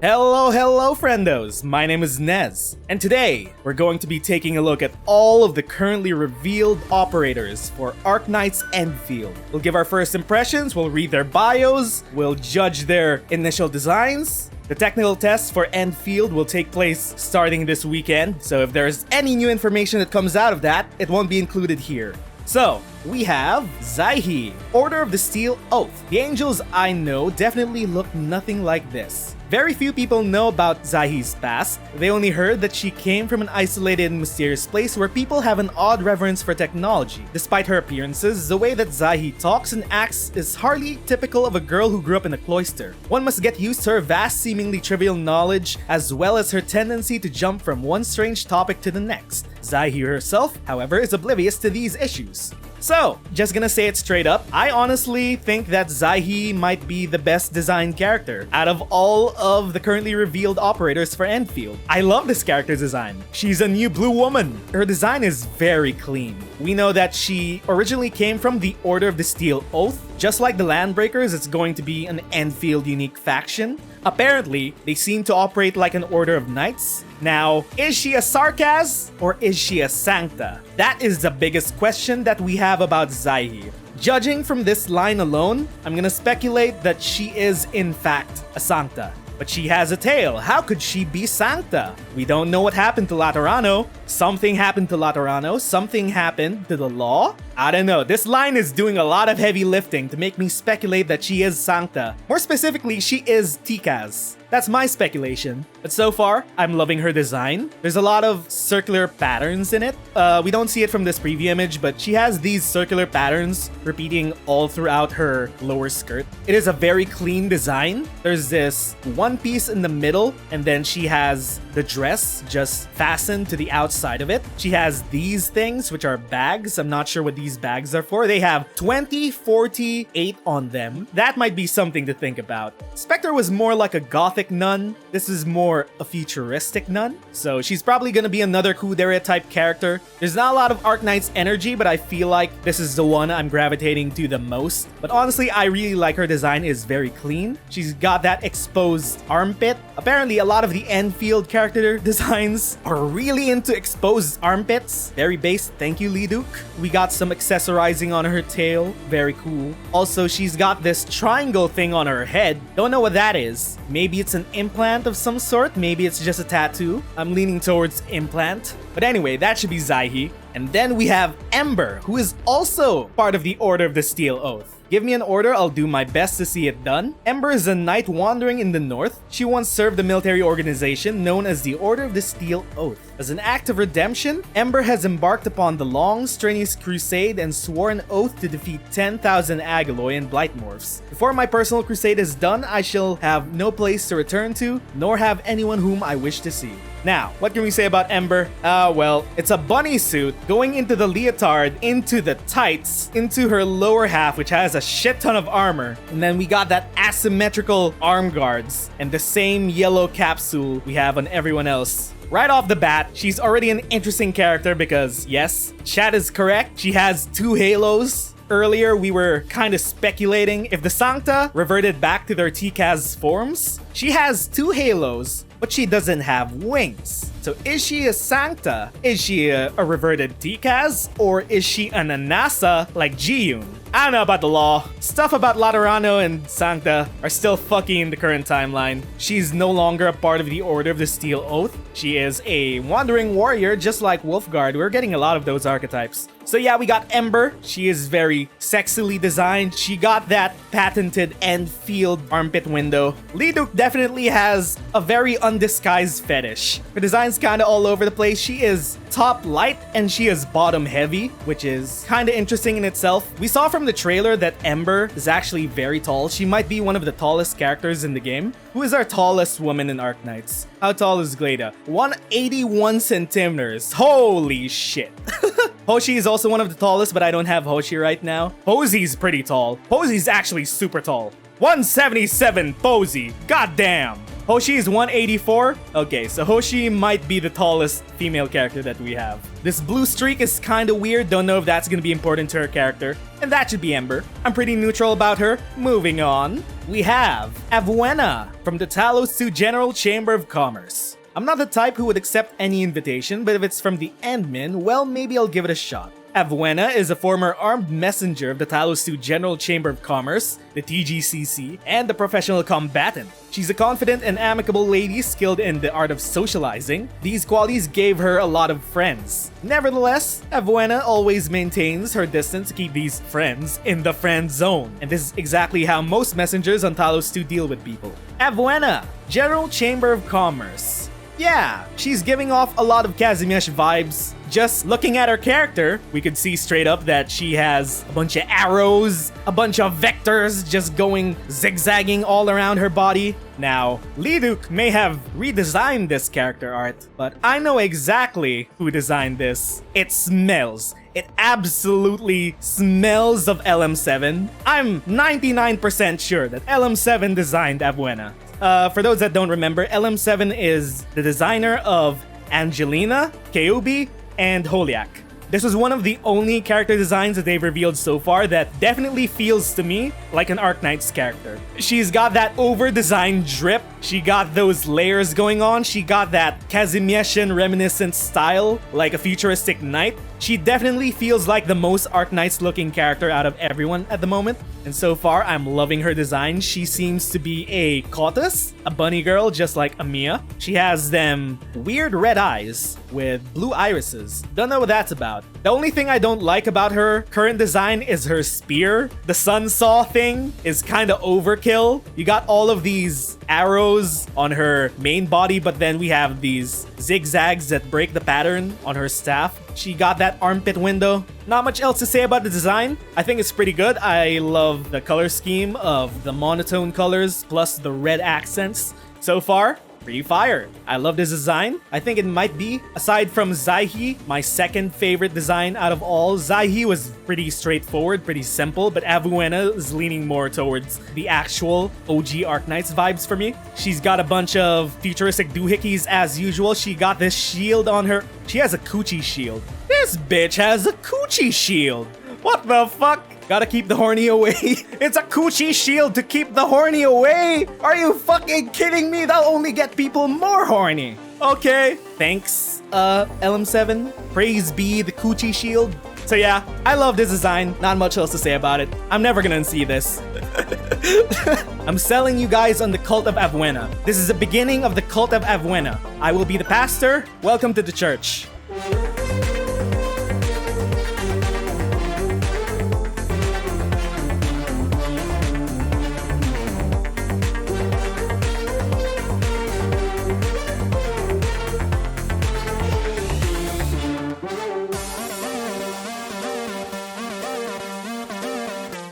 Hello, friendos! My name is Nez, and today we're going to be taking a look at all of the currently revealed operators for Arknights Endfield. We'll give our first impressions, we'll read their bios, we'll judge their initial designs. The technical test for Endfield will take place starting this weekend, so if there's any new information that comes out of that, it won't be included here. So, we have Xaihi, Order of the Steel Oath. The angels I know definitely look nothing like this. Very few people know about Xaihi's past. They only heard that she came from an isolated and mysterious place where people have an odd reverence for technology. Despite her appearances, the way that Xaihi talks and acts is hardly typical of a girl who grew up in a cloister. One must get used to her vast, seemingly trivial knowledge, as well as her tendency to jump from one strange topic to the next. Xaihi herself, however, is oblivious to these issues. So, just gonna say it straight up, I honestly think that Xaihi might be the best designed character out of all of the currently revealed operators for Endfield. I love this character's design. She's a new blue woman. Her design is very clean. We know that she originally came from the Order of the Steel Oath. Just like the Landbreakers, it's going to be an Endfield unique faction. Apparently, they seem to operate like an order of knights. Now, is she a Sarkaz or is she a Sancta? That is the biggest question that we have about Xaihi. Judging from this line alone, I'm gonna speculate that she is in fact a Sancta. But she has a tail. How could she be Sancta? We don't know what happened to Laterano. Something happened to Laterano. Something happened to the law. I don't know. This line is doing a lot of heavy lifting to make me speculate that she is Sancta. More specifically, she is Tikaz. That's my speculation. But so far, I'm loving her design. There's a lot of circular patterns in it. We don't see it from this preview image, but she has these circular patterns repeating all throughout her lower skirt. It is a very clean design. There's this one piece in the middle, and then she has the dress just fastened to the outside of it. She has these things, which are bags. I'm not sure what these bags are for. They have 20, 40, 8 on them. That might be something to think about. Spectre was more like a gothic nun. This is more a futuristic nun. So she's probably gonna be another Kudere type character. There's not a lot of Arknights energy, but I feel like this is the one I'm gravitating to the most. But honestly, I really like her design. Is very clean. She's got that exposed armpit. Apparently, a lot of the Endfield character designs are really into exposed armpits. Very base. Thank you, Liduk. We got some accessorizing on her tail. Very cool. Also, she's got this triangle thing on her head. Don't know what that is. Maybe it's an implant of some sort. Maybe it's just a tattoo. I'm leaning towards implant. But anyway, that should be Xaihi. And then we have Ember, who is also part of the Order of the Steel Oath. Give me an order, I'll do my best to see it done. Ember is a knight wandering in the north. She once served a military organization known as the Order of the Steel Oath. As an act of redemption, Ember has embarked upon the long, strenuous crusade and swore an oath to defeat 10,000 Agaloy and Blightmorphs. Before my personal crusade is done, I shall have no place to return to, nor have anyone whom I wish to see. Now, what can we say about Ember? Well, it's a bunny suit going into the leotard, into the tights, into her lower half, which has a shit ton of armor. And then we got that asymmetrical arm guards and the same yellow capsule we have on everyone else. Right off the bat, she's already an interesting character because, yes, chat is correct. She has 2 halos. Earlier, we were kind of speculating if the Sancta reverted back to their Tikaz forms. She has 2 halos, but she doesn't have wings. So is she a Sancta? Is she a reverted Tikaz? Or is she an Anasa like Jiyun? I don't know about the law. Stuff about Laterano and Sancta are still fucking in the current timeline. She's no longer a part of the Order of the Steel Oath. She is a wandering warrior just like Wolfguard. We're getting a lot of those archetypes. So yeah, we got Ember. She is very sexily designed. She got that patented Endfield armpit window. Liduk definitely has a very undisguised fetish. Her design's kind of all over the place. She is top light and she is bottom heavy, which is kind of interesting in itself. We saw from the trailer that Ember is actually very tall. She might be one of the tallest characters in the game. Who is our tallest woman in Arknights? How tall is Glada? 181 centimeters. Holy shit. Hoshi is also one of the tallest, but I don't have Hoshi right now. Posey's pretty tall. Posey's actually super tall. 177 Posey. Goddamn. Hoshi is 184. Okay, so Hoshi might be the tallest female character that we have. This blue streak is kind of weird. Don't know if that's gonna be important to her character. And that should be Ember. I'm pretty neutral about her. Moving on. We have Avywenna from the Talos 2 General Chamber of Commerce. I'm not the type who would accept any invitation, but if it's from the Endmin, well, maybe I'll give it a shot. Avywenna is a former armed messenger of the Talos 2 General Chamber of Commerce, the TGCC, and a professional combatant. She's a confident and amicable lady skilled in the art of socializing. These qualities gave her a lot of friends. Nevertheless, Avywenna always maintains her distance to keep these friends in the friend zone. And this is exactly how most messengers on Talos 2 deal with people. Avywenna, General Chamber of Commerce. Yeah, she's giving off a lot of Kazimierz vibes. Just looking at her character, we could see straight up that she has a bunch of arrows, a bunch of vectors just going zigzagging all around her body. Now, Liduk may have redesigned this character art, but I know exactly who designed this. It smells. It absolutely smells of LM7. I'm 99% sure that LM7 designed Avywenna. For those that don't remember, LM7 is the designer of Angelina, Kyubi, and Holiak. This was one of the only character designs that they've revealed so far that definitely feels to me like an Arknights character. She's got that over-designed drip, she got those layers going on, she got that Kazimierzian reminiscent style like a futuristic knight. She definitely feels like the most Arknights looking character out of everyone at the moment. And so far, I'm loving her design. She seems to be a Kotus, a bunny girl just like Amiya. She has them weird red eyes with blue irises. Don't know what that's about. The only thing I don't like about her current design is her spear. The sun saw thing is kind of overkill. You got all of these arrows on her main body, but then we have these zigzags that break the pattern on her staff. She got that armpit window. Not much else to say about the design. I think it's pretty good. I love the color scheme of the monotone colors plus the red accents. So far, pretty fire. I love this design. I think it might be, aside from Xaihi, my second favorite design out of all. Xaihi was pretty straightforward, pretty simple, but Avywenna is leaning more towards the actual OG Arknights vibes for me. She's got a bunch of futuristic doohickeys as usual. She got this shield on her. She has a coochie shield. This bitch has a coochie shield. What the fuck? Gotta keep the horny away. It's a coochie shield to keep the horny away. Are you fucking kidding me? That'll only get people more horny. Okay, thanks, LM7. Praise be the coochie shield. So yeah, I love this design. Not much else to say about it. I'm never gonna unsee this. I'm selling you guys on the cult of Avywenna. This is the beginning of the cult of Avywenna. I will be the pastor. Welcome to the church.